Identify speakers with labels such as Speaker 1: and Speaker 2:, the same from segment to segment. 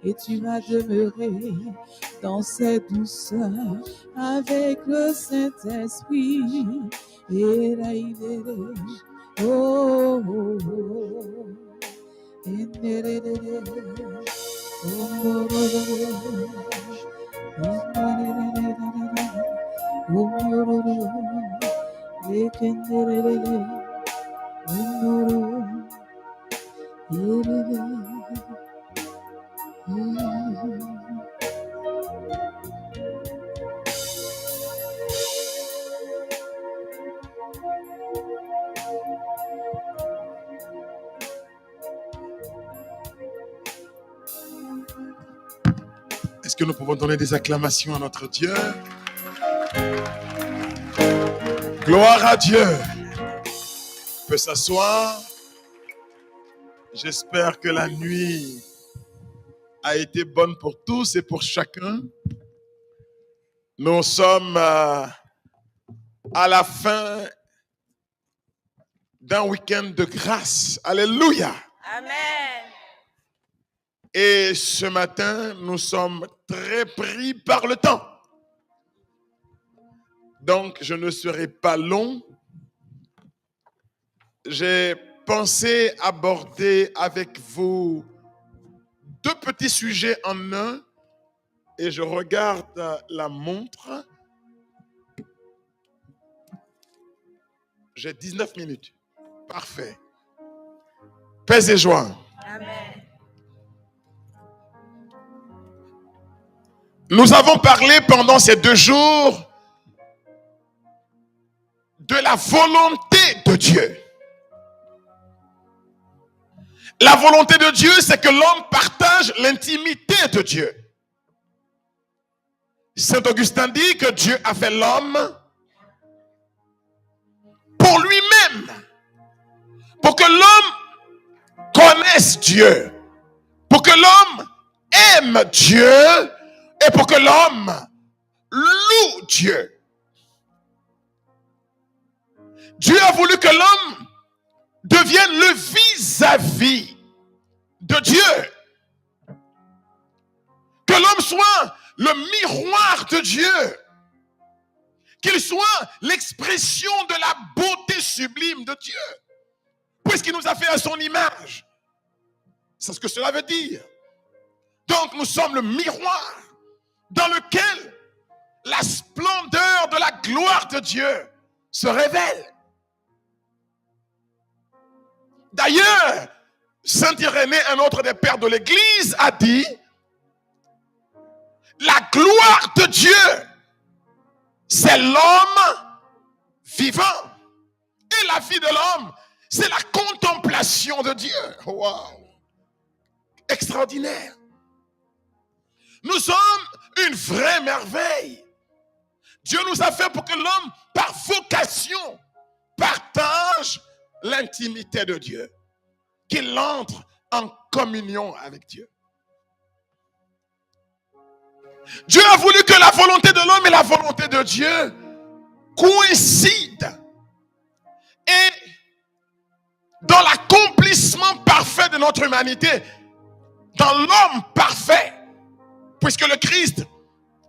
Speaker 1: Et tu vas demeurer dans cette douceur avec le Saint-Esprit. Et là, oh, oh, oh. Et
Speaker 2: Est-ce que nous pouvons donner des acclamations à notre Dieu? Gloire à Dieu. On peut s'asseoir. J'espère que la nuit a été bonne pour tous et pour chacun. Nous sommes à la fin d'un week-end de grâce. Alléluia.
Speaker 3: Amen.
Speaker 2: Et ce matin, nous sommes très pris par le temps. Donc, je ne serai pas long. J'ai pensé aborder avec vous deux petits sujets en un. Et je regarde la montre. J'ai 19 minutes. Parfait. Paix et joie.
Speaker 3: Amen.
Speaker 2: Nous avons parlé pendant ces 2 jours de la volonté de Dieu. La volonté de Dieu, c'est que l'homme partage l'intimité de Dieu. Saint Augustin dit que Dieu a fait l'homme pour lui-même, pour que l'homme connaisse Dieu, pour que l'homme aime Dieu et pour que l'homme loue Dieu. Dieu a voulu que l'homme devienne le vis-à-vis de Dieu. Que l'homme soit le miroir de Dieu. Qu'il soit l'expression de la beauté sublime de Dieu. Puisqu'il nous a fait à son image. C'est ce que cela veut dire. Donc nous sommes le miroir dans lequel la splendeur de la gloire de Dieu se révèle. D'ailleurs, Saint Irénée, un autre des pères de l'Église, a dit: la gloire de Dieu, c'est l'homme vivant. Et la vie de l'homme, c'est la contemplation de Dieu. Wow! Extraordinaire. Nous sommes une vraie merveille. Dieu nous a fait pour que l'homme, par vocation, partage l'intimité de Dieu. Qu'il entre en communion avec Dieu. Dieu a voulu que la volonté de l'homme et la volonté de Dieu coïncident. Et dans l'accomplissement parfait de notre humanité, dans l'homme parfait, puisque le Christ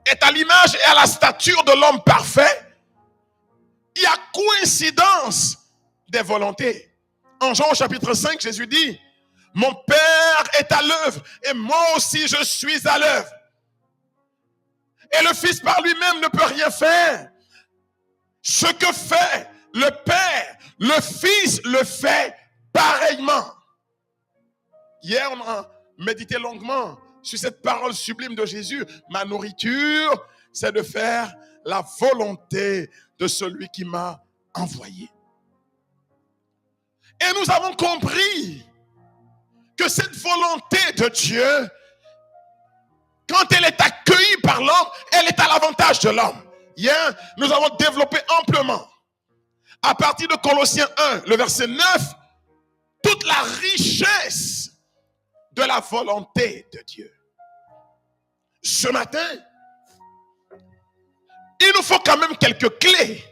Speaker 2: est à l'image et à la stature de l'homme parfait, il y a coïncidence des volontés. En Jean chapitre 5, Jésus dit: mon Père est à l'œuvre et moi aussi je suis à l'œuvre. Et le Fils par lui-même ne peut rien faire. Ce que fait le Père, le Fils le fait pareillement. Hier, on a médité longuement sur cette parole sublime de Jésus. Ma nourriture, c'est de faire la volonté de celui qui m'a envoyé. Et nous avons compris que cette volonté de Dieu, quand elle est accueillie par l'homme, elle est à l'avantage de l'homme. Hier, nous avons développé amplement, à partir de Colossiens 1, le verset 9, toute la richesse de la volonté de Dieu. Ce matin, il nous faut quand même quelques clés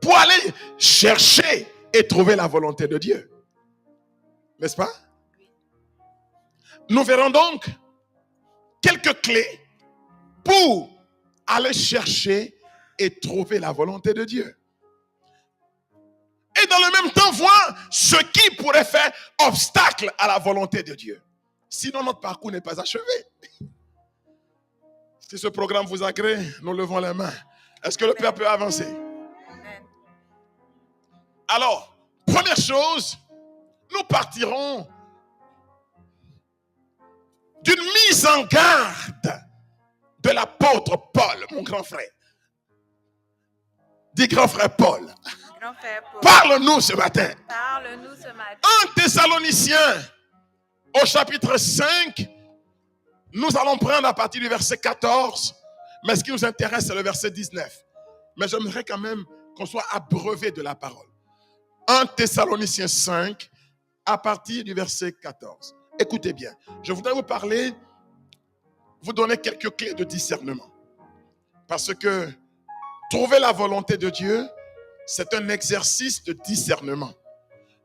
Speaker 2: pour aller chercher et trouver la volonté de Dieu. N'est-ce pas? Nous verrons donc quelques clés pour aller chercher et trouver la volonté de Dieu. Et dans le même temps, voir ce qui pourrait faire obstacle à la volonté de Dieu. Sinon, notre parcours n'est pas achevé. Si ce programme vous agrée, nous levons les mains. Est-ce que le Père peut avancer? Alors, première chose, nous partirons d'une mise en garde de l'apôtre Paul, mon grand frère. Dis grand frère Paul.
Speaker 3: Grand frère Paul.
Speaker 2: Parle-nous ce matin.
Speaker 3: Parle-nous ce matin.
Speaker 2: 1 Thessaloniciens, au chapitre 5, nous allons prendre à partir du verset 14, mais ce qui nous intéresse, c'est le verset 19. Mais j'aimerais quand même qu'on soit abreuvé de la parole. 1 Thessaloniciens 5, à partir du verset 14. Écoutez bien, je voudrais vous parler, vous donner quelques clés de discernement. Parce que trouver la volonté de Dieu, c'est un exercice de discernement.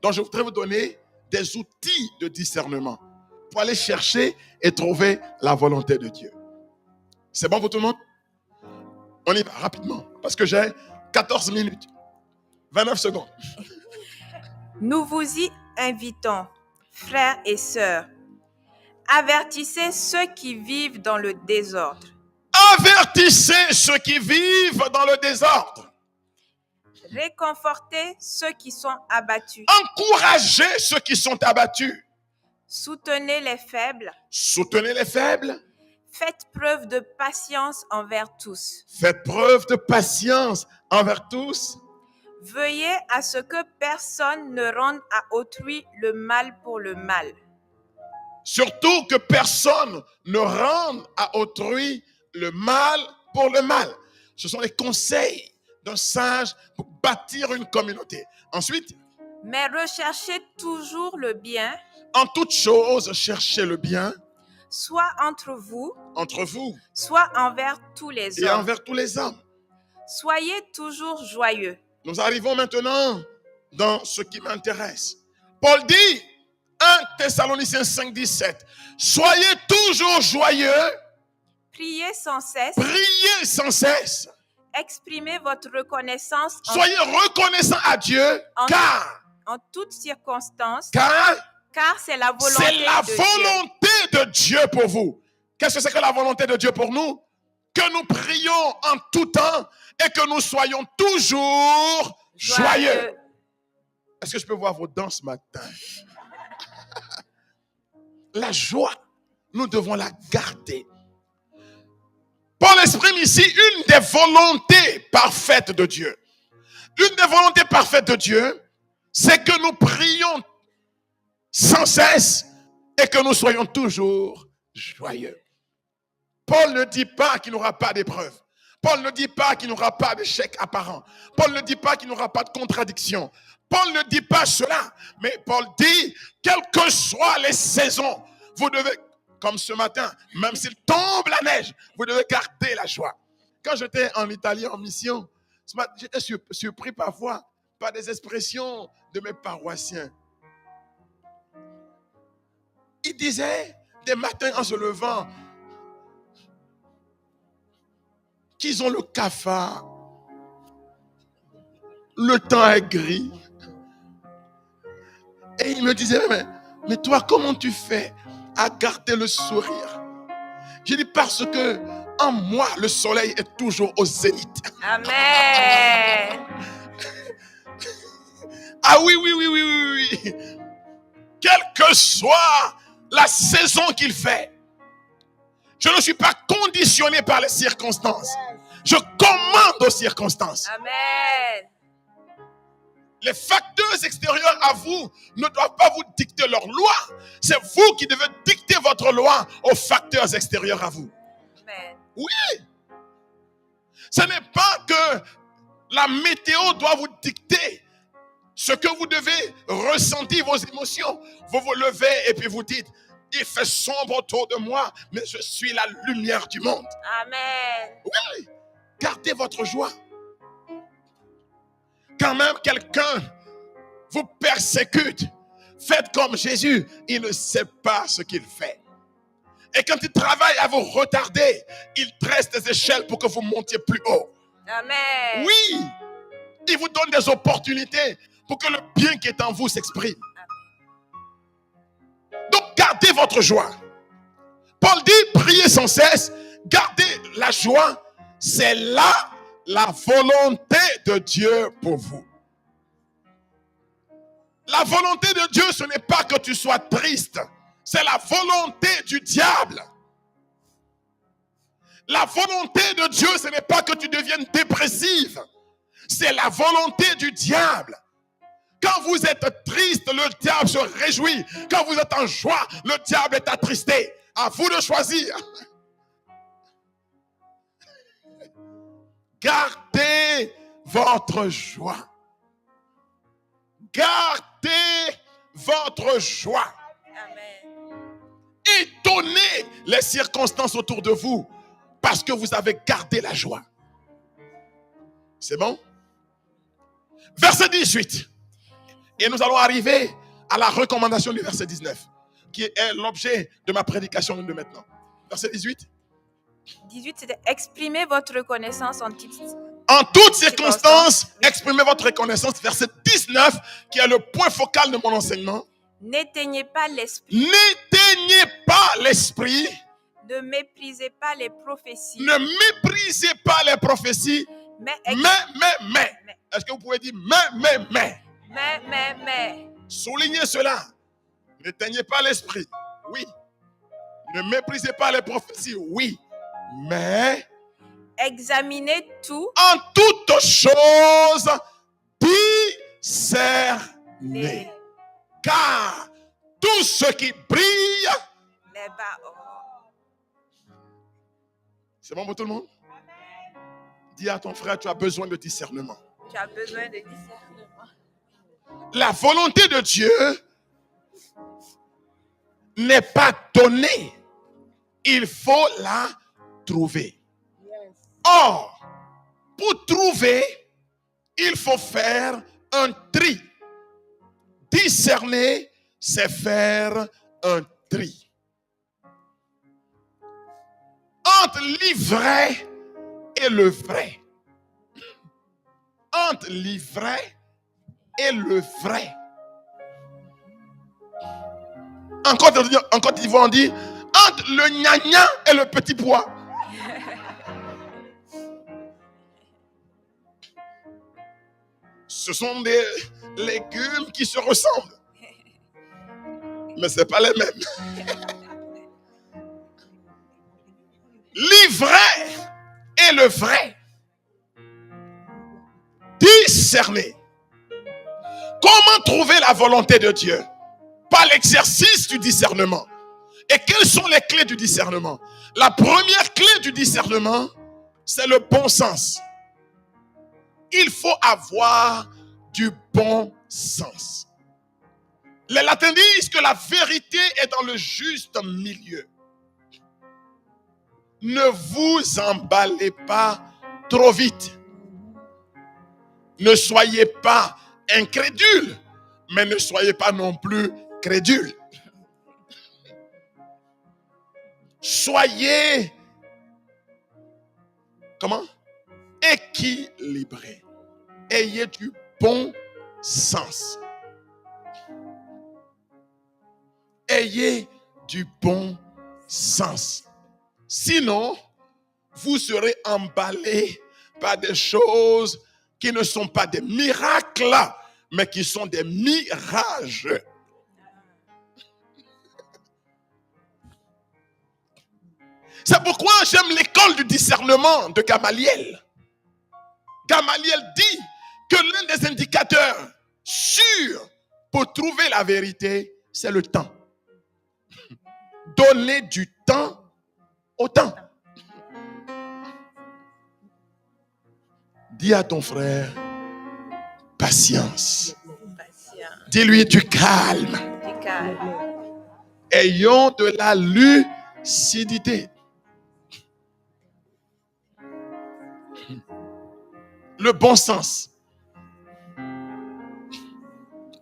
Speaker 2: Donc je voudrais vous donner des outils de discernement pour aller chercher et trouver la volonté de Dieu. C'est bon pour tout le monde? On y va rapidement, parce que j'ai 14 minutes, 29 secondes.
Speaker 3: Nous vous y invitons, frères et sœurs. Avertissez ceux qui vivent dans le désordre.
Speaker 2: Avertissez ceux qui vivent dans le désordre.
Speaker 3: Réconfortez ceux qui sont abattus.
Speaker 2: Encouragez ceux qui sont abattus.
Speaker 3: Soutenez les faibles.
Speaker 2: Soutenez les faibles.
Speaker 3: Faites preuve de patience envers tous.
Speaker 2: Faites preuve de patience envers tous.
Speaker 3: Veuillez à ce que personne ne rende à autrui le mal pour le mal.
Speaker 2: Surtout que personne ne rende à autrui le mal pour le mal. Ce sont les conseils d'un sage pour bâtir une communauté. Ensuite,
Speaker 3: mais recherchez toujours le bien.
Speaker 2: En toute chose, cherchez le bien.
Speaker 3: Soit entre vous, soit envers tous les hommes.
Speaker 2: Et envers tous les hommes.
Speaker 3: Soyez toujours joyeux.
Speaker 2: Nous arrivons maintenant dans ce qui m'intéresse. Paul dit, 1 Thessaloniciens 5, 17, soyez toujours joyeux.
Speaker 3: Priez sans cesse.
Speaker 2: Priez sans cesse.
Speaker 3: Exprimez votre reconnaissance.
Speaker 2: Soyez reconnaissants à Dieu,
Speaker 3: en toutes circonstances.
Speaker 2: Car
Speaker 3: c'est la volonté
Speaker 2: de Dieu pour vous. Qu'est-ce que c'est que la volonté de Dieu pour nous? Que nous prions en tout temps et que nous soyons toujours joyeux. Est-ce que je peux voir vos dents ce matin? La joie, nous devons la garder. Paul exprime ici une des volontés parfaites de Dieu. Une des volontés parfaites de Dieu, c'est que nous prions sans cesse et que nous soyons toujours joyeux. Paul ne dit pas qu'il n'y aura pas d'épreuve. Paul ne dit pas qu'il n'y aura pas d'échec apparent. Paul ne dit pas qu'il n'y aura pas de contradiction. Paul ne dit pas cela. Mais Paul dit, quelles que soient les saisons, vous devez, comme ce matin, même s'il tombe la neige, vous devez garder la joie. Quand j'étais en Italie en mission, j'étais surpris parfois par des expressions de mes paroissiens. Ils disaient des matins en se levant qu'ils ont le cafard, le temps est gris. Et ils me disaient, mais toi, comment tu fais à garder le sourire? Je dis, parce que en moi, le soleil est toujours au zénith.
Speaker 3: Amen.
Speaker 2: Ah oui. Quelle que soit la saison qu'il fait, je ne suis pas conditionné par les circonstances. Je commande aux circonstances.
Speaker 3: Amen.
Speaker 2: Les facteurs extérieurs à vous ne doivent pas vous dicter leur loi. C'est vous qui devez dicter votre loi aux facteurs extérieurs à vous.
Speaker 3: Amen.
Speaker 2: Oui. Ce n'est pas que la météo doit vous dicter ce que vous devez ressentir, vos émotions. Vous vous levez et puis vous dites, il fait sombre autour de moi, mais je suis la lumière du monde.
Speaker 3: Amen.
Speaker 2: Oui. Gardez votre joie. Quand même quelqu'un vous persécute, Faites comme Jésus. Il ne sait pas ce qu'il fait. Et quand il travaille à vous retarder, il dresse des échelles pour que vous montiez plus haut.
Speaker 3: Amen.
Speaker 2: Oui, il vous donne des opportunités pour que le bien qui est en vous s'exprime. Donc, gardez votre joie. Paul dit, priez sans cesse, gardez la joie. C'est là la volonté de Dieu pour vous. La volonté de Dieu, ce n'est pas que tu sois triste. C'est la volonté du diable. La volonté de Dieu, ce n'est pas que tu deviennes dépressive. C'est la volonté du diable. Quand vous êtes triste, le diable se réjouit. Quand vous êtes en joie, le diable est attristé. À vous de choisir. Gardez votre joie. Gardez votre joie.
Speaker 3: Amen.
Speaker 2: Étonnez les circonstances autour de vous parce que vous avez gardé la joie. C'est bon? Verset 18. Et nous allons arriver à la recommandation du verset 19, qui est l'objet de ma prédication de maintenant. Verset 18.
Speaker 3: 18, c'était exprimer votre reconnaissance
Speaker 2: En toutes circonstances, exprimez votre reconnaissance. Verset 19, qui est le point focal de mon enseignement.
Speaker 3: N'éteignez pas l'esprit.
Speaker 2: N'éteignez pas l'esprit.
Speaker 3: Ne méprisez pas les prophéties.
Speaker 2: Ne méprisez pas les prophéties. Mais. Est-ce que vous pouvez dire mais?
Speaker 3: Mais.
Speaker 2: Soulignez cela. N'éteignez pas l'esprit. Oui. Ne méprisez pas les prophéties. Oui. Mais.
Speaker 3: Examinez tout.
Speaker 2: En toutes choses, discernez. Car tout ce qui brille.
Speaker 3: Les bas.
Speaker 2: C'est bon pour tout le monde? Dis à ton frère, tu as besoin de discernement.
Speaker 3: Tu as besoin de discernement.
Speaker 2: La volonté de Dieu n'est pas donnée. Il faut la trouver. Or, pour trouver, il faut faire un tri. Discerner, c'est faire un tri. Entre l'ivraie et le vrai. Entre l'ivraie et le vrai. En Côte d'Ivoire, on dit entre le gnagna et le petit pois. Ce sont des légumes qui se ressemblent. Mais ce n'est pas les mêmes. L'ivraie et le vrai. Discerner. Comment trouver la volonté de Dieu? Par l'exercice du discernement. Et quelles sont les clés du discernement? La première clé du discernement, c'est le bon sens. Il faut avoir du bon sens. Les latins disent que la vérité est dans le juste milieu. Ne vous emballez pas trop vite. Ne soyez pas incrédule, mais ne soyez pas non plus crédule. Soyez, équilibré. Ayez du bon sens. Ayez du bon sens. Sinon, vous serez emballé par des choses qui ne sont pas des miracles, mais qui sont des mirages. C'est pourquoi j'aime l'école du discernement de Gamaliel. Gamaliel dit que l'un des indicateurs sûrs pour trouver la vérité, c'est le temps. Donner du temps au temps. Dis à ton frère, patience. Dis-lui du calme. Ayons de la lucidité. Le bon sens.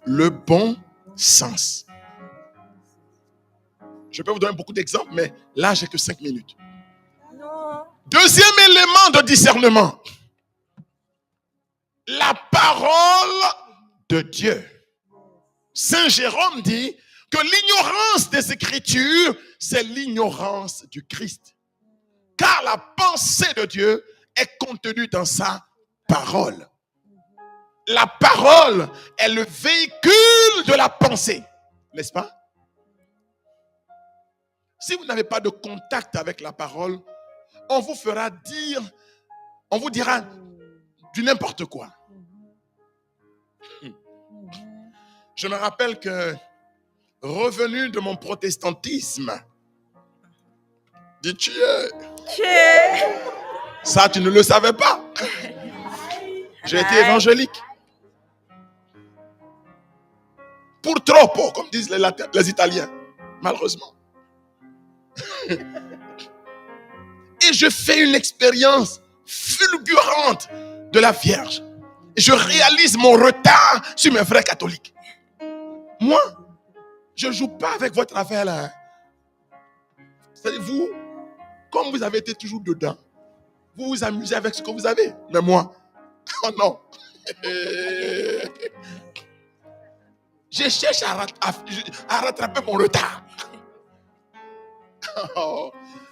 Speaker 2: Le bon sens. Je peux vous donner beaucoup d'exemples, mais là, j'ai que 5 minutes.
Speaker 3: Non.
Speaker 2: Deuxième élément de discernement. La parole de Dieu. Saint Jérôme dit que l'ignorance des Écritures, c'est l'ignorance du Christ. Car la pensée de Dieu est contenue dans sa parole. La parole est le véhicule de la pensée, n'est-ce pas? Si vous n'avez pas de contact avec la parole, on vous fera dire, on vous dira du n'importe quoi. Je me rappelle que, revenu de mon protestantisme, dis-tu, ça tu ne le savais pas. J'ai été évangélique. Pour troppo, comme disent les Italiens, malheureusement. Et je fais une expérience fulgurante de la Vierge. Et je réalise mon retard sur mes frères catholiques. Moi, je ne joue pas avec votre affaire là. C'est vous, comme vous avez été toujours dedans, vous vous amusez avec ce que vous avez. Mais moi, oh non. Je cherche à rattraper mon retard.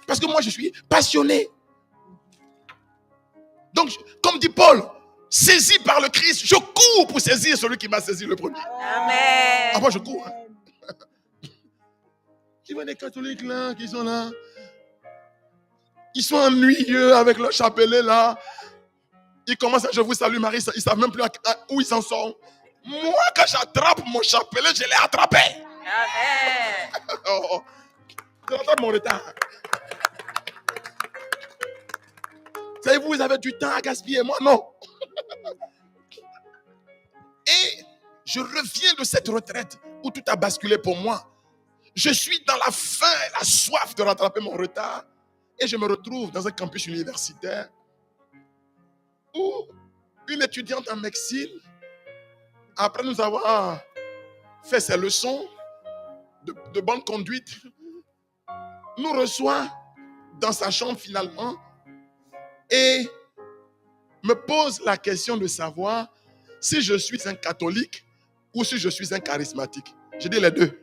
Speaker 2: Parce que moi, je suis passionné. Donc, comme dit Paul, saisi par le Christ, je cours pour saisir celui qui m'a saisi le premier.
Speaker 3: Amen.
Speaker 2: Ah, moi, je cours. Tu vois des catholiques là, qui sont là. Ils sont ennuyeux avec leur chapelet là. Ils commencent à je vous salue Marie, ils ne savent même plus où ils en sont. Moi, quand j'attrape mon chapelet, je l'ai attrapé.
Speaker 3: Amen.
Speaker 2: Oh, je rattrape mon retard. Savez-vous, vous avez du temps à gaspiller, moi non. Et je reviens de cette retraite où tout a basculé pour moi. Je suis dans la faim et la soif de rattraper mon retard. Et je me retrouve dans un campus universitaire où une étudiante en médecine, après nous avoir fait ses leçons de bonne conduite, nous reçoit dans sa chambre finalement et me pose la question de savoir si je suis un catholique ou si je suis un charismatique. Je dis les deux.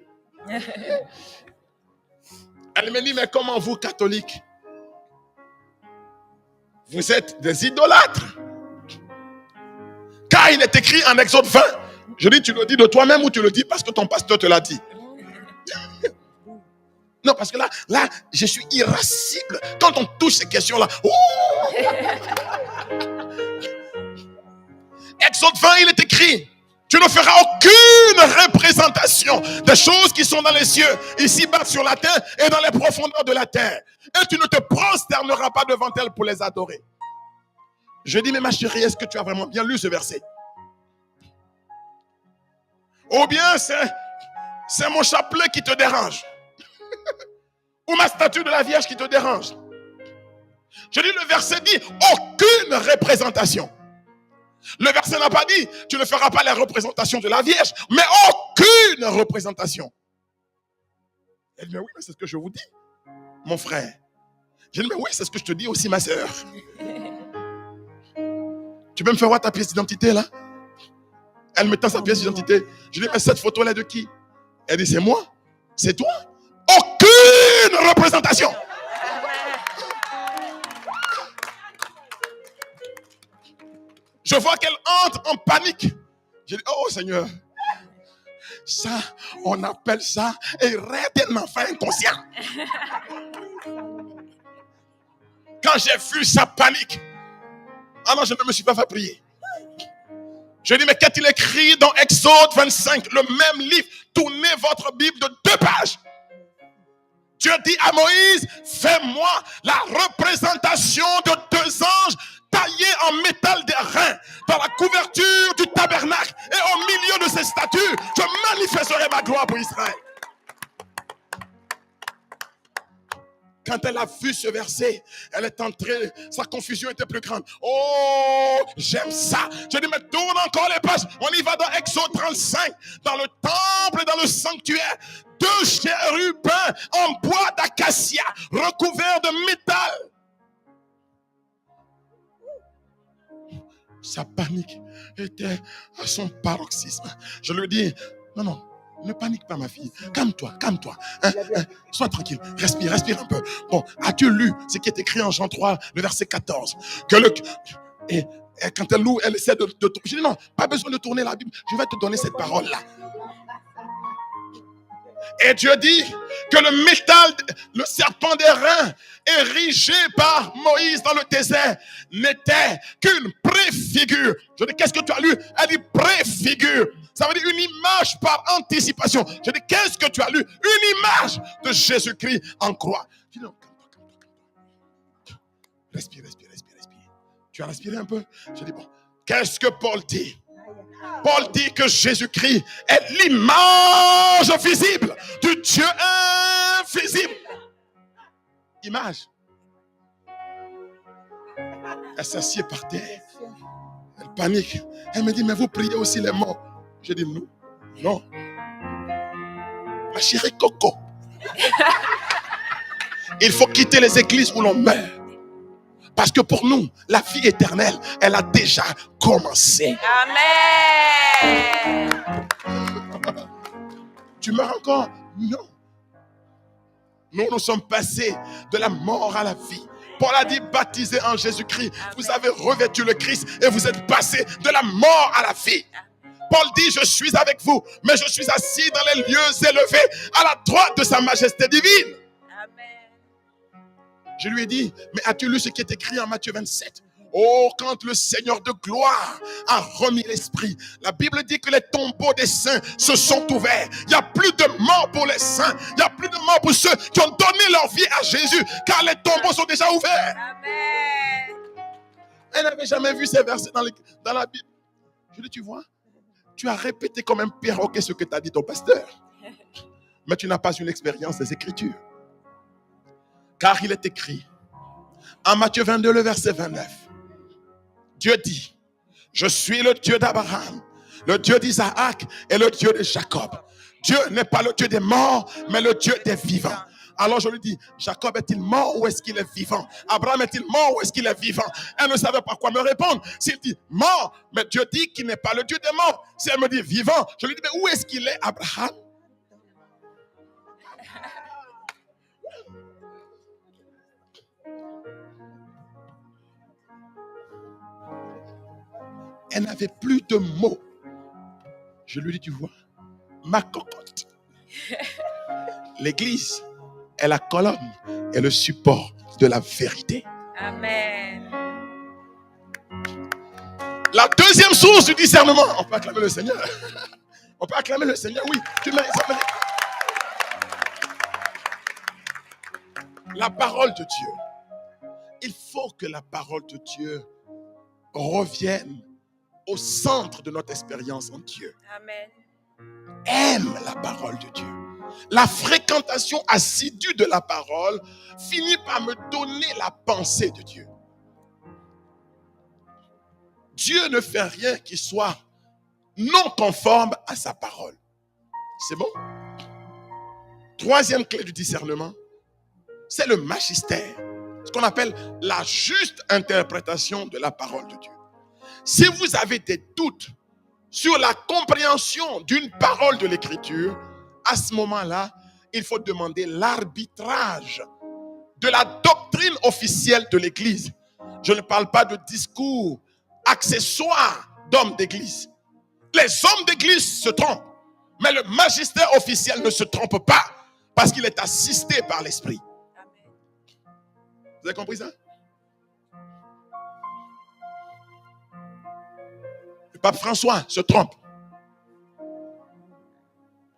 Speaker 2: Elle me dit, mais comment vous, catholiques, vous êtes des idolâtres? Car il est écrit en Exode 20. Je dis, tu le dis de toi-même ou tu le dis parce que ton pasteur te l'a dit? Non, parce que là, je suis irascible. Quand on touche ces questions-là, Exode 20, il est écrit, tu ne feras aucune représentation des choses qui sont dans les cieux, ici-bas sur la terre et dans les profondeurs de la terre. Et tu ne te prosterneras pas devant elles pour les adorer. Je dis, mais ma chérie, est-ce que tu as vraiment bien lu ce verset? Ou bien c'est mon chapelet qui te dérange? Ou ma statue de la Vierge qui te dérange? Je dis, le verset dit, aucune représentation. Le verset n'a pas dit, tu ne feras pas la représentation de la Vierge, mais aucune représentation. Elle dit, mais oui, mais c'est ce que je vous dis, mon frère. Je dis, mais oui, c'est ce que je te dis aussi, ma soeur. Tu peux me faire voir ta pièce d'identité là? Elle me tend sa pièce d'identité. Je dis, mais cette photo là de qui? Elle dit, c'est moi. C'est toi? Aucune représentation. Je vois qu'elle entre en panique. Je dis, oh Seigneur, ça, on appelle ça un enfant inconscient. Quand j'ai vu sa panique, alors je ne me suis pas fait prier. Je dis, mais qu'est-il écrit dans Exode 25, le même livre? Tournez votre Bible de 2 pages. Dieu dit à Moïse, fais-moi la représentation de 2 anges taillés en métal d'airain dans la couverture du tabernacle. Et au milieu de ces statues, je manifesterai ma gloire pour Israël. Quand elle a vu ce verset, elle est entrée, sa confusion était plus grande. Oh, j'aime ça. Je dis, mais tourne encore les pages. On y va dans Exode 35, dans le temple, dans le sanctuaire. 2 chérubins en bois d'acacia, recouverts de métal. Sa panique était à son paroxysme. Je lui dis, non, ne panique pas ma fille. Calme-toi. Sois tranquille. Respire un peu. Bon, as-tu lu ce qui est écrit en Jean 3, le verset 14? Et quand elle loue, elle essaie de je dis non, pas besoin de tourner la Bible. Je vais te donner cette parole-là. Et Dieu dit que le métal, le serpent des reins, érigé par Moïse dans le désert, n'était qu'une préfigure. Je dis, qu'est-ce que tu as lu? Elle dit préfigure. Ça veut dire une image par anticipation. Je dis, qu'est-ce que tu as lu? Une image de Jésus-Christ en croix. Je dis, non, calme-toi. Respire. Tu as respiré un peu? Je dis, bon, qu'est-ce que Paul dit? Paul dit que Jésus-Christ est l'image visible du Dieu invisible. Image. Elle s'assied par terre. Elle panique. Elle me dit, mais vous priez aussi les morts. Je dis, non. Ma chérie Coco. Il faut quitter les églises où l'on meurt. Parce que pour nous, la vie éternelle, elle a déjà commencé.
Speaker 3: Amen.
Speaker 2: Tu meurs encore? Non. Nous sommes passés de la mort à la vie. Paul a dit, baptisé en Jésus-Christ, vous avez revêtu le Christ et vous êtes passés de la mort à la vie. Paul dit, je suis avec vous, mais je suis assis dans les lieux élevés à la droite de sa majesté divine. Je lui ai dit, mais as-tu lu ce qui est écrit en Matthieu 27? Oh, quand le Seigneur de gloire a remis l'esprit, la Bible dit que les tombeaux des saints se sont ouverts. Il n'y a plus de mort pour les saints. Il n'y a plus de mort pour ceux qui ont donné leur vie à Jésus, car les tombeaux sont déjà ouverts.
Speaker 3: Amen.
Speaker 2: Elle n'avait jamais vu ces versets dans la Bible. Je lui ai dit, tu vois, tu as répété comme un perroquet ce que t'a dit ton pasteur. Mais tu n'as pas une expérience des Écritures. Car il est écrit, en Matthieu 22, le verset 29, Dieu dit, je suis le Dieu d'Abraham, le Dieu d'Isaac et le Dieu de Jacob. Dieu n'est pas le Dieu des morts, mais le Dieu des vivants. Alors je lui dis, Jacob est-il mort ou est-ce qu'il est vivant? Abraham est-il mort ou est-ce qu'il est vivant? Elle ne savait pas quoi me répondre. S'il dit mort, mais Dieu dit qu'il n'est pas le Dieu des morts. Si elle me dit vivant, je lui dis, mais où est-ce qu'il est, Abraham? Elle n'avait plus de mots. Je lui dis, tu vois, ma cocotte. L'église est la colonne et le support de la vérité.
Speaker 3: Amen.
Speaker 2: La deuxième source du discernement. On peut acclamer le Seigneur. On peut acclamer le Seigneur, oui. Tu mérites ça. La parole de Dieu. Il faut que la parole de Dieu revienne au centre de notre expérience en Dieu.
Speaker 3: Amen.
Speaker 2: Aime la parole de Dieu. La fréquentation assidue de la parole finit par me donner la pensée de Dieu. Dieu ne fait rien qui soit non conforme à sa parole. C'est bon? Troisième clé du discernement, c'est le magistère. Ce qu'on appelle la juste interprétation de la parole de Dieu. Si vous avez des doutes sur la compréhension d'une parole de l'Écriture, à ce moment-là, il faut demander l'arbitrage de la doctrine officielle de l'Église. Je ne parle pas de discours accessoires d'hommes d'Église. Les hommes d'Église se trompent, mais le magistère officiel ne se trompe pas parce qu'il est assisté par l'Esprit. Vous avez compris ça? Le pape François se trompe.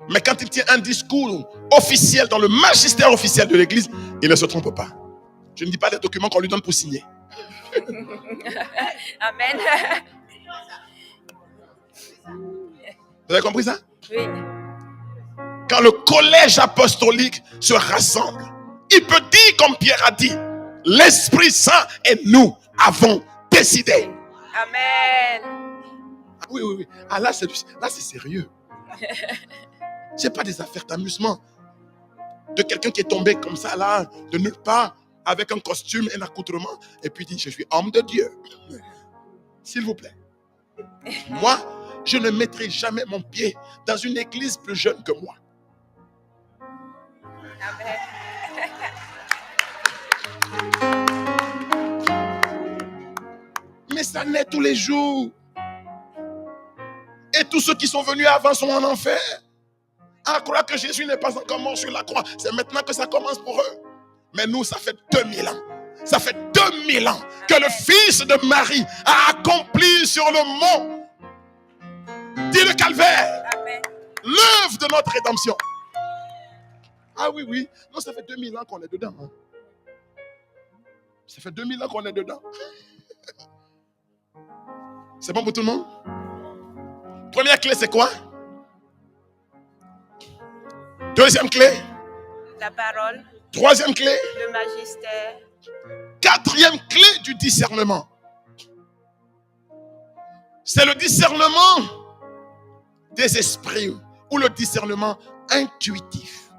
Speaker 2: Mais quand il tient un discours officiel dans le magistère officiel de l'Église, il ne se trompe pas. Je ne dis pas des documents qu'on lui donne pour signer.
Speaker 3: Amen.
Speaker 2: Vous avez compris ça?
Speaker 3: Oui.
Speaker 2: Quand le collège apostolique se rassemble, Il peut dire comme Pierre a dit, l'Esprit Saint et nous avons décidé.
Speaker 3: Amen.
Speaker 2: Ah oui, oui, oui. Ah, là, c'est sérieux. C'est pas des affaires d'amusement. De quelqu'un qui est tombé comme ça, là, de nulle part, avec un costume, un accoutrement, et puis dit, je suis homme de Dieu. S'il vous plaît. Moi, je ne mettrai jamais mon pied dans une église plus jeune que moi.
Speaker 3: Amen.
Speaker 2: Mais ça naît tous les jours. Et tous ceux qui sont venus avant sont en enfer. À croire que Jésus n'est pas encore mort sur la croix. C'est maintenant que ça commence pour eux. Mais nous, ça fait 2000 ans. Ça fait 2000 ans que le Fils de Marie a accompli sur le mont dit le calvaire l'œuvre de notre rédemption. Ah oui, oui. Non, ça fait 2000 ans qu'on est dedans. Hein. Ça fait 2000 ans qu'on est dedans. C'est bon pour tout le monde? Première clé, c'est quoi? Deuxième clé?
Speaker 3: La parole.
Speaker 2: Troisième clé?
Speaker 3: Le magistère.
Speaker 2: Quatrième clé du discernement. C'est le discernement des esprits ou le discernement intuitif.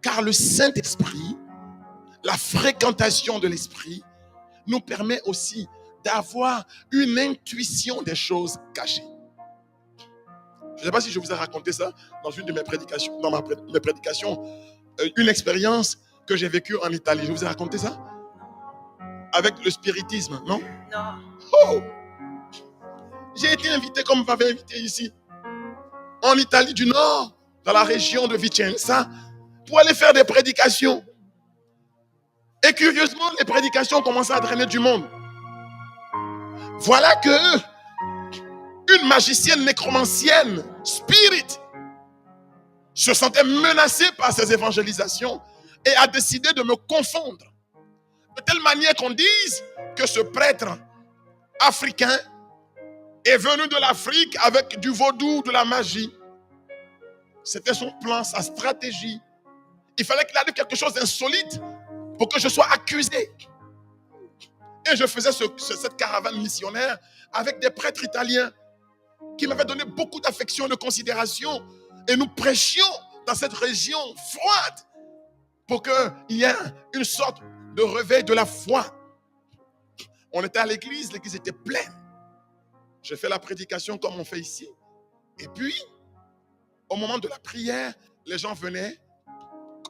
Speaker 2: Car le Saint-Esprit, la fréquentation de l'Esprit, nous permet aussi d'avoir une intuition des choses cachées. Je ne sais pas si je vous ai raconté ça dans une de mes prédications, mes prédications, une expérience que j'ai vécue en Italie. Je vous ai raconté ça? Avec le spiritisme, non?
Speaker 3: Non.
Speaker 2: Oh! J'ai été invité, comme vous m'avez invité ici, en Italie du Nord, dans la région de Vicenza, pour aller faire des prédications. Et curieusement, les prédications ont commencé à drainer du monde. Voilà que une magicienne nécromancienne, spirit, se sentait menacée par ces évangélisations et a décidé de me confondre. De telle manière qu'on dise que ce prêtre africain est venu de l'Afrique avec du vaudou, de la magie. C'était son plan, sa stratégie. Il fallait qu'il arrive quelque chose d'insolite pour que je sois accusé. Et je faisais cette caravane missionnaire avec des prêtres italiens qui m'avaient donné beaucoup d'affection, de considération. Et nous prêchions dans cette région froide pour qu'il y ait une sorte de réveil de la foi. On était à l'église était pleine. J'ai fait la prédication comme on fait ici. Et puis, au moment de la prière, les gens venaient,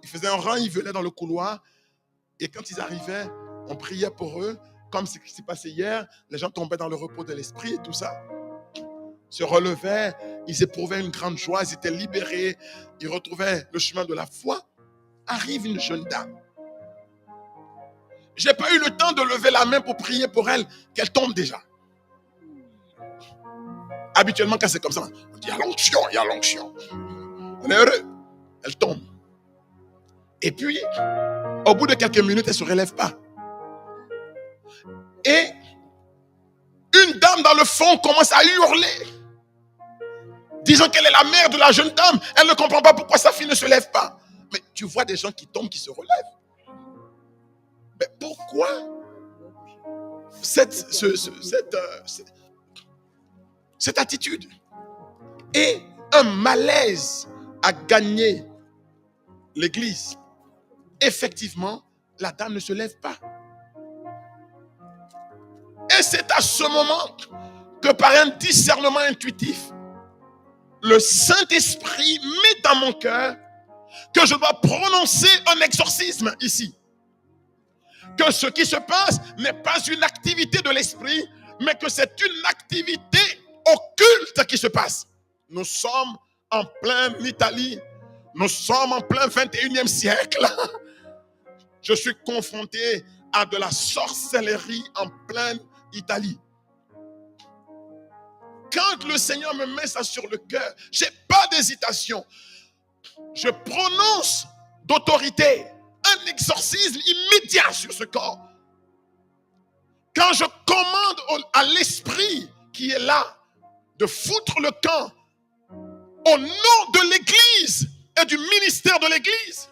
Speaker 2: ils faisaient un rang, ils venaient dans le couloir. Et quand ils arrivaient, on priait pour eux. Comme ce qui s'est passé hier, les gens tombaient dans le repos de l'esprit et tout ça. Se relevaient, ils éprouvaient une grande joie, ils étaient libérés, ils retrouvaient le chemin de la foi. Arrive une jeune dame. Je n'ai pas eu le temps de lever la main pour prier pour elle, qu'elle tombe déjà. Habituellement, quand c'est comme ça, on dit il y a l'onction, il y a l'onction. On est heureux. Elle tombe. Et puis, au bout de quelques minutes, elle ne se relève pas. Et une dame dans le fond commence à hurler, disant qu'elle est la mère de la jeune dame. Elle ne comprend pas pourquoi sa fille ne se lève pas. Mais tu vois des gens qui tombent, qui se relèvent. Mais pourquoi cette attitude? Et un malaise a gagné l'église. Effectivement, la dame ne se lève pas. Et c'est à ce moment que par un discernement intuitif, le Saint-Esprit met dans mon cœur que je dois prononcer un exorcisme ici. Que ce qui se passe n'est pas une activité de l'esprit, mais que c'est une activité occulte qui se passe. Nous sommes en pleine Italie. Nous sommes en plein 21e siècle. Je suis confronté à de la sorcellerie en pleine Italie. Quand le Seigneur me met ça sur le cœur, je n'ai pas d'hésitation. Je prononce d'autorité un exorcisme immédiat sur ce corps. Quand je commande à l'esprit qui est là de foutre le camp au nom de l'église et du ministère de l'église,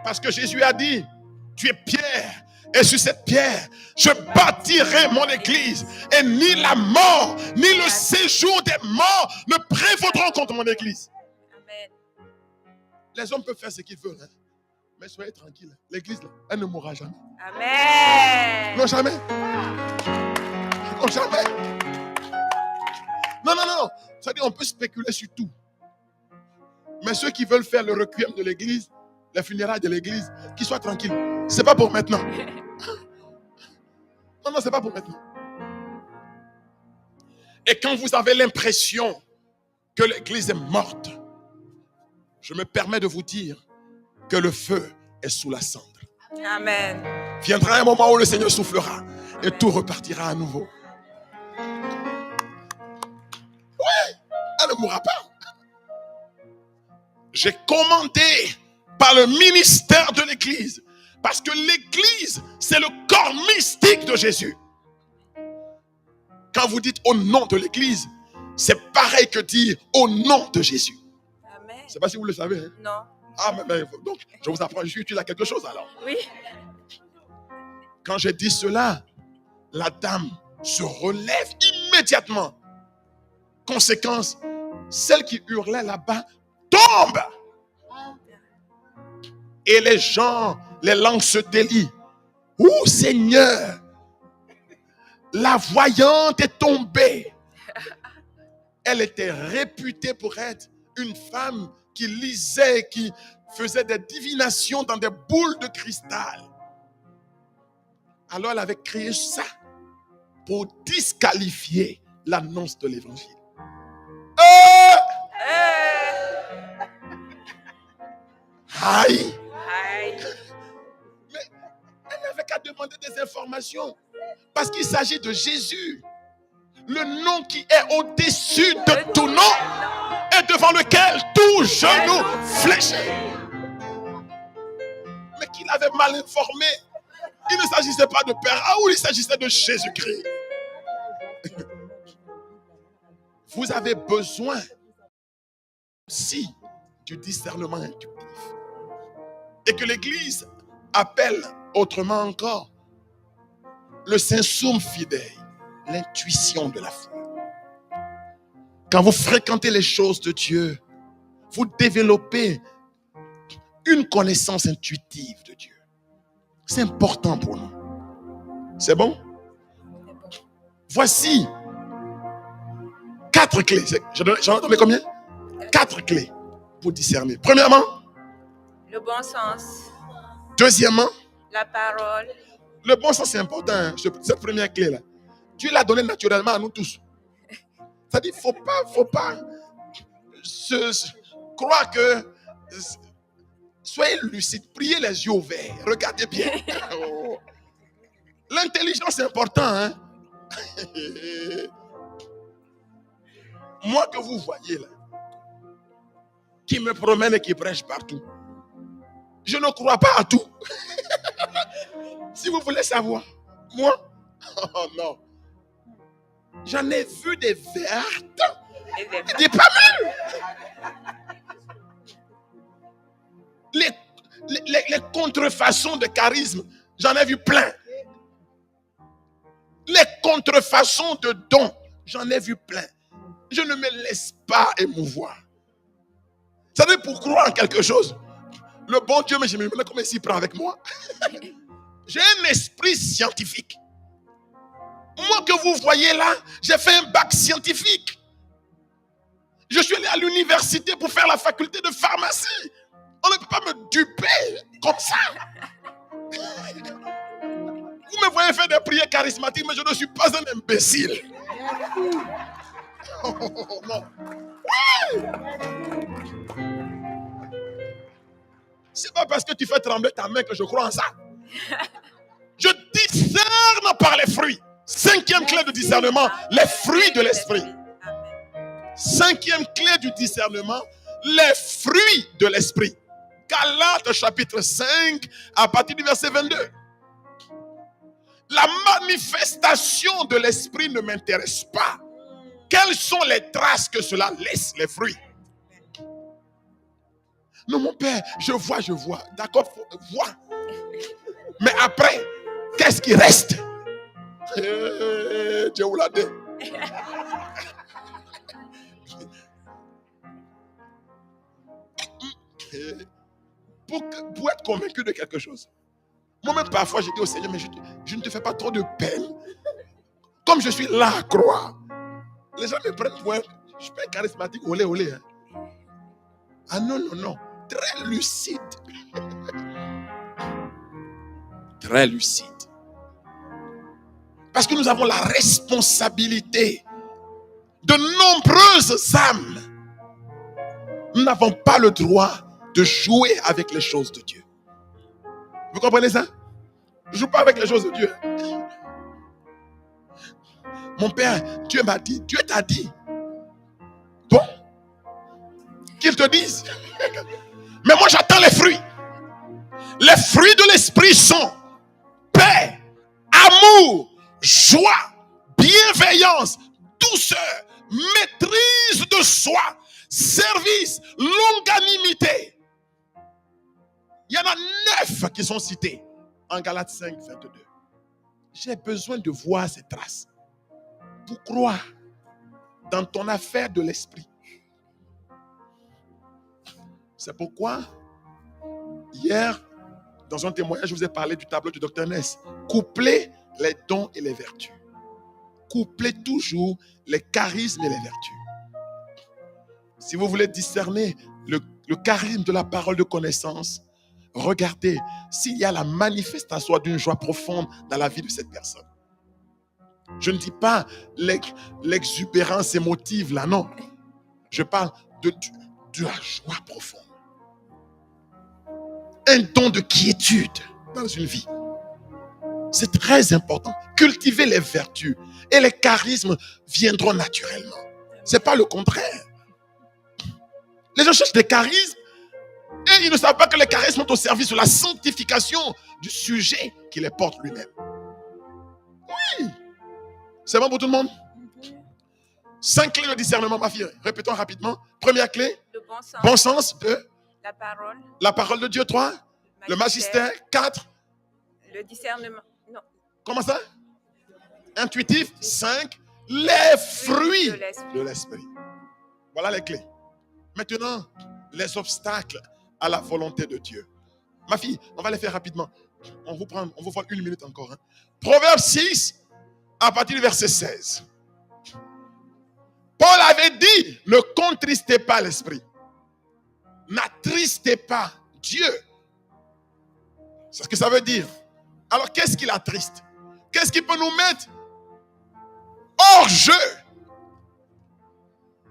Speaker 2: Parce que Jésus a dit, tu es pierre. Et sur cette pierre, je bâtirai mon église. Et ni la mort, ni le séjour des morts ne prévaudront contre mon église.
Speaker 3: Amen.
Speaker 2: Les hommes peuvent faire ce qu'ils veulent. Hein. Mais soyez tranquilles. L'église, là, elle ne mourra jamais.
Speaker 3: Amen.
Speaker 2: Non, jamais. Non, jamais. Non. C'est-à-dire, on peut spéculer sur tout. Mais ceux qui veulent faire le requiem de l'église, les funérailles de l'église, qu'ils soient tranquilles. C'est pas pour maintenant. Non, c'est pas pour maintenant. Et quand vous avez l'impression que l'église est morte, je me permets de vous dire que le feu est sous la cendre.
Speaker 3: Amen.
Speaker 2: Viendra un moment où le Seigneur soufflera et tout repartira à nouveau. Oui, elle ne mourra pas. J'ai commandé par le ministère de l'église, parce que l'église, c'est le corps mystique de Jésus. Quand vous dites au nom de l'église, c'est pareil que dire au nom de Jésus.
Speaker 3: Amen.
Speaker 2: Je ne sais pas si vous le savez. Hein?
Speaker 3: Non.
Speaker 2: Ah, mais donc, je vous apprends, je suis utile à quelque chose alors.
Speaker 3: Oui.
Speaker 2: Quand j'ai dit cela, la dame se relève immédiatement. Conséquence, celle qui hurlait là-bas tombe. Et les gens, les langues se délient. Oh Seigneur, la voyante est tombée. Elle était réputée pour être une femme qui lisait, qui faisait des divinations dans des boules de cristal. Alors elle avait créé ça pour disqualifier l'annonce de l'évangile. Aïe! Mais elle n'avait qu'à demander des informations. Parce qu'il s'agit de Jésus. Le nom qui est au-dessus de tout nom et devant lequel tout genou fléchit. Mais qu'il avait mal informé. Il ne s'agissait pas de Père Raoul, il s'agissait de Jésus-Christ. Vous avez besoin aussi du discernement intuitif. Et que l'Église appelle autrement encore le sensum fidei, l'intuition de la foi. Quand vous fréquentez les choses de Dieu, vous développez une connaissance intuitive de Dieu. C'est important pour nous. C'est bon? Voici 4 clés. J'en ai donné combien? 4 clés pour discerner. Premièrement,
Speaker 3: le bon sens.
Speaker 2: Deuxièmement,
Speaker 3: la parole.
Speaker 2: Le bon sens, c'est important, hein, cette première clé-là. Dieu l'a donné naturellement à nous tous. C'est-à-dire qu'il ne faut pas croire que... Soyez lucides, priez les yeux ouverts, regardez bien. Oh. L'intelligence, c'est important. Hein? Moi que vous voyez là, qui me promène et qui prêche partout, je ne crois pas à tout. Si vous voulez savoir, moi, oh non, j'en ai vu des vertes et des pas mal. Les contrefaçons de charisme, j'en ai vu plein. Les contrefaçons de dons, j'en ai vu plein. Je ne me laisse pas émouvoir. Vous savez, pour croire en quelque chose, le bon Dieu, mais je me demande comment il s'y prend avec moi. J'ai un esprit scientifique. Moi que vous voyez là, j'ai fait un bac scientifique. Je suis allé à l'université pour faire la faculté de pharmacie. On ne peut pas me duper comme ça. Vous me voyez faire des prières charismatiques, mais je ne suis pas un imbécile. Oh, non. Oui. C'est pas parce que tu fais trembler ta main que je crois en ça. Je discerne par les fruits. 5e clé de discernement, les fruits de l'esprit. 5e clé du discernement, les fruits de l'esprit. Galates chapitre 5 à partir du verset 22. La manifestation de l'esprit ne m'intéresse pas. Quelles sont les traces que cela laisse, les fruits? Non, mon père, je vois. D'accord, vois. Mais après, qu'est-ce qui reste? Dieu vous l'a dit. Pour être convaincu de quelque chose. Moi-même, parfois, je dis au Seigneur, mais je ne te fais pas trop de peine. Comme je suis là à croire. Les gens me prennent pour je suis pas charismatique, olé. Hein. Ah non. Très lucide. Très lucide. Parce que nous avons la responsabilité de nombreuses âmes. Nous n'avons pas le droit de jouer avec les choses de Dieu. Vous comprenez ça? Je ne joue pas avec les choses de Dieu. Mon père, Dieu m'a dit, Dieu t'a dit. Bon, qu'il te dise. Mais moi j'attends les fruits. Les fruits de l'esprit sont paix, amour, joie, bienveillance, douceur, maîtrise de soi, service, longanimité. Il y en a 9 qui sont cités en Galates 5, 22. J'ai besoin de voir ces traces pour croire dans ton affaire de l'esprit. C'est pourquoi hier, dans un témoignage, je vous ai parlé du tableau du Dr Ness. Couplez les dons et les vertus. Couplez toujours les charismes et les vertus. Si vous voulez discerner le charisme de la parole de connaissance, regardez s'il y a la manifestation d'une joie profonde dans la vie de cette personne. Je ne dis pas l'exubérance émotive là, non. Je parle de la joie profonde. Un don de quiétude dans une vie. C'est très important. Cultiver les vertus et les charismes viendront naturellement. Ce n'est pas le contraire. Les gens cherchent des charismes et ils ne savent pas que les charismes sont au service de la sanctification du sujet qui les porte lui-même. Oui. C'est bon pour tout le monde? 5 clés de discernement, ma fille. Répétons rapidement. Première clé,
Speaker 3: Le bon sens.
Speaker 2: bon sens. 2,
Speaker 3: La parole.
Speaker 2: la parole de Dieu. 3, le magistère. 4,
Speaker 3: Le discernement. Non.
Speaker 2: comment ça? Intuitif. 5, les fruits
Speaker 3: de
Speaker 2: de l'esprit. Voilà les clés. Maintenant, les obstacles à la volonté de Dieu. Ma fille, on va les faire rapidement. On vous voit 1 minute encore. Hein. Proverbe 6, à partir du verset 16. Paul avait dit, ne contristez pas l'esprit. N'attristez pas Dieu. C'est ce que ça veut dire. Alors, qu'est-ce qui l'attriste? Qu'est-ce qui peut nous mettre hors jeu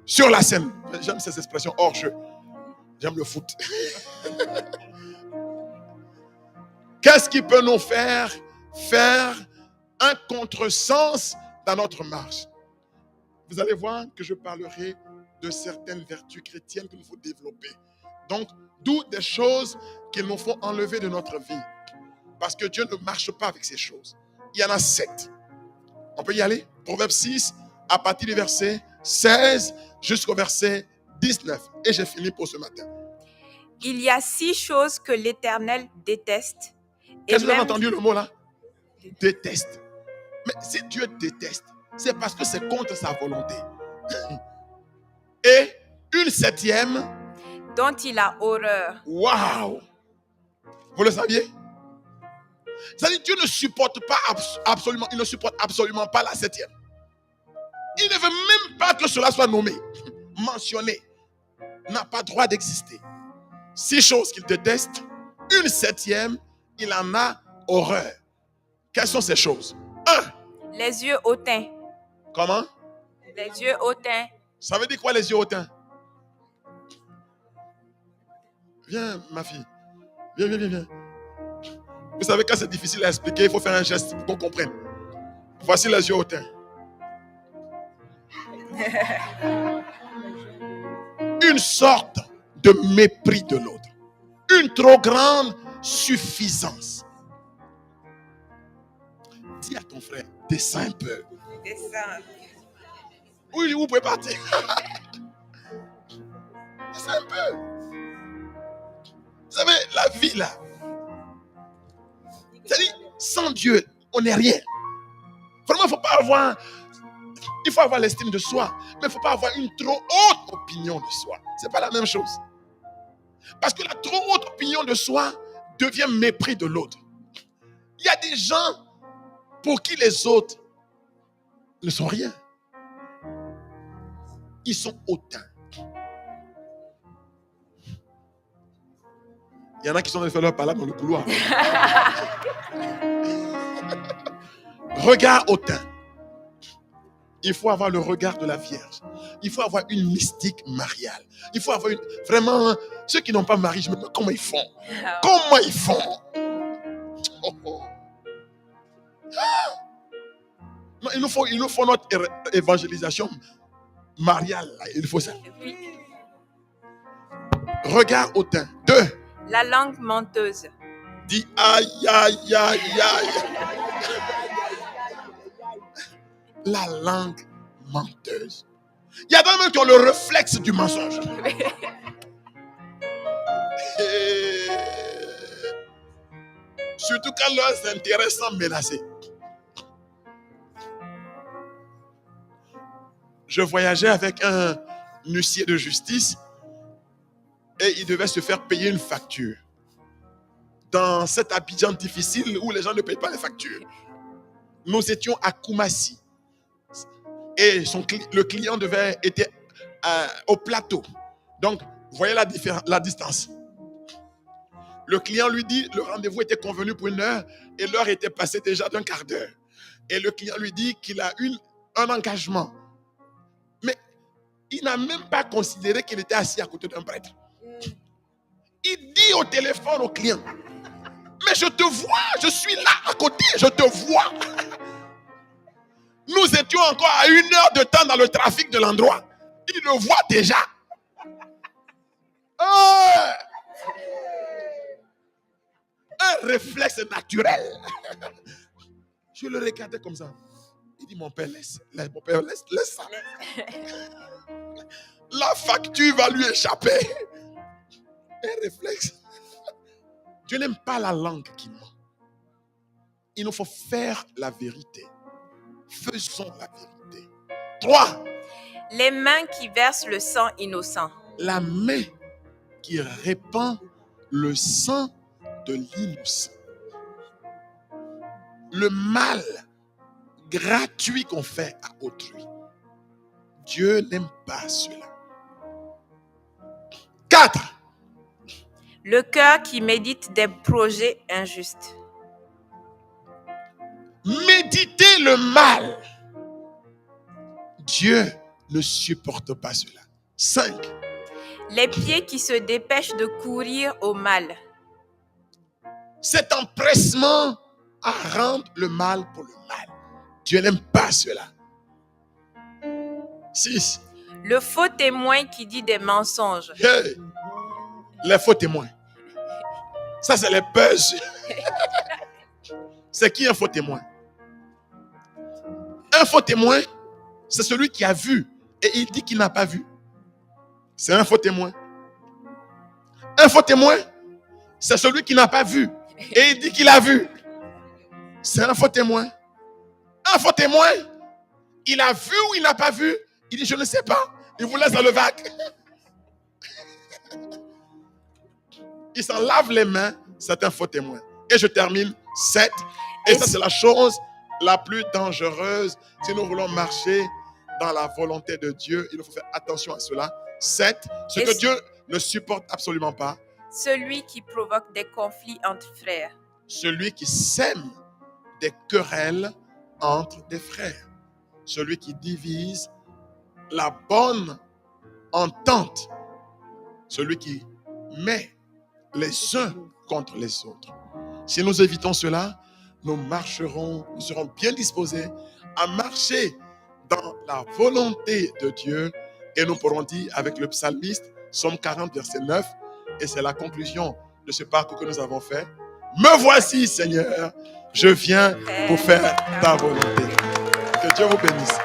Speaker 2: sur la scène? J'aime ces expressions, hors jeu. J'aime le foot. Qu'est-ce qui peut nous faire un contresens dans notre marche? Vous allez voir que je parlerai de certaines vertus chrétiennes que nous faut développer. Donc, d'où des choses qu'il nous faut enlever de notre vie. Parce que Dieu ne marche pas avec ces choses. Il y en a 7. On peut y aller? Proverbe 6, à partir du verset 16 jusqu'au verset 19. Et j'ai fini pour ce matin.
Speaker 3: Il y a 6 choses que l'Éternel déteste.
Speaker 2: Est-ce que vous avez entendu le mot là? Déteste. Mais si Dieu déteste, c'est parce que c'est contre sa volonté. Et une 7e
Speaker 3: dont il a horreur.
Speaker 2: Waouh! Vous le saviez? C'est-à-dire Dieu ne supporte pas absolument, il ne supporte absolument pas la 7e. Il ne veut même pas que cela soit nommé, mentionné. N'a pas droit d'exister. 6 choses qu'il déteste, une 7e, il en a horreur. Quelles sont ces choses? 1.
Speaker 3: Les yeux hautains.
Speaker 2: Comment?
Speaker 3: Les yeux hautains.
Speaker 2: Ça veut dire quoi les yeux hautains? Viens, ma fille. Viens. Vous savez, quand c'est difficile à expliquer, il faut faire un geste pour qu'on comprenne. Voici les yeux hautains. Une sorte de mépris de l'autre. Une trop grande suffisance. Dis à ton frère, descends un peu.
Speaker 3: Descends.
Speaker 2: Oui, vous pouvez partir. Descends un peu. savez, la vie là, c'est-à-dire, sans Dieu, on n'est rien. Vraiment, il faut avoir l'estime de soi, mais il ne faut pas avoir une trop haute opinion de soi. Ce n'est pas la même chose. Parce que la trop haute opinion de soi devient mépris de l'autre. Il y a des gens pour qui les autres ne sont rien. Ils sont hautains. Il y en a qui sont allés faire leur palabre dans le couloir. Regard hautain. Il faut avoir le regard de la Vierge. Il faut avoir une mystique mariale. Il faut avoir vraiment, ceux qui n'ont pas marié, je me demande comment ils font. Comment ils font? Non, il nous faut notre évangélisation mariale. Il faut ça. Regard hautain. 2.
Speaker 3: La langue menteuse.
Speaker 2: Dis aïe, aïe, aïe, aïe. La langue menteuse. Il y a d'autres qui ont le réflexe du mensonge. Surtout quand leurs intérêts sont menacés. Je voyageais avec un huissier de justice et il devait se faire payer une facture. Dans cet Abidjan difficile où les gens ne payent pas les factures. Nous étions à Koumassi. Et le client était au plateau. Donc, vous voyez la distance. Le client lui dit, le rendez-vous était convenu pour 1 heure et l'heure était passée déjà d'1 quart d'heure. Et le client lui dit qu'il a un engagement. Mais il n'a même pas considéré qu'il était assis à côté d'un prêtre. Il dit au téléphone au client, mais je te vois, je suis là à côté, je te vois. Nous étions encore à 1 heure de temps dans le trafic de l'endroit. Il le voit déjà. Un réflexe naturel. Je le regardais comme ça. Il dit, mon père, laisse ça. La facture va lui échapper. Un réflexe. Dieu n'aime pas la langue qui ment. Il nous faut faire la vérité. Faisons la vérité. 3.
Speaker 3: Les mains qui versent le sang innocent.
Speaker 2: La main qui répand le sang de l'innocent. Le mal gratuit qu'on fait à autrui. Dieu n'aime pas cela. 4.
Speaker 3: Le cœur qui médite des projets injustes.
Speaker 2: Méditer le mal. Dieu ne supporte pas cela. 5.
Speaker 3: Les pieds qui se dépêchent de courir au mal.
Speaker 2: Cet empressement à rendre le mal pour le mal. Dieu n'aime pas cela. 6.
Speaker 3: Le faux témoin qui dit des mensonges.
Speaker 2: Hey, les faux témoins. Ça, c'est les buzz. C'est qui un faux témoin? Un faux témoin, c'est celui qui a vu et il dit qu'il n'a pas vu. C'est un faux témoin. Un faux témoin, c'est celui qui n'a pas vu et il dit qu'il a vu. C'est un faux témoin. Un faux témoin, il a vu ou il n'a pas vu. Il dit, je ne sais pas. Il vous laisse dans le vague. Il s'en lave les mains. C'est un faux témoin. Et je termine 7. Et ça, c'est la chose la plus dangereuse. Si nous voulons marcher dans la volonté de Dieu, il faut faire attention à cela. 7. Ce que Dieu ne supporte absolument pas.
Speaker 3: Celui qui provoque des conflits entre frères.
Speaker 2: Celui qui sème des querelles entre des frères. Celui qui divise la bonne entente. Celui qui met les uns contre les autres. Si nous évitons cela, nous serons bien disposés à marcher dans la volonté de Dieu et nous pourrons dire avec le psalmiste, Psaume 40, verset 9, et c'est la conclusion de ce parcours que nous avons fait. Me voici, Seigneur, je viens pour faire ta volonté. Que Dieu vous bénisse.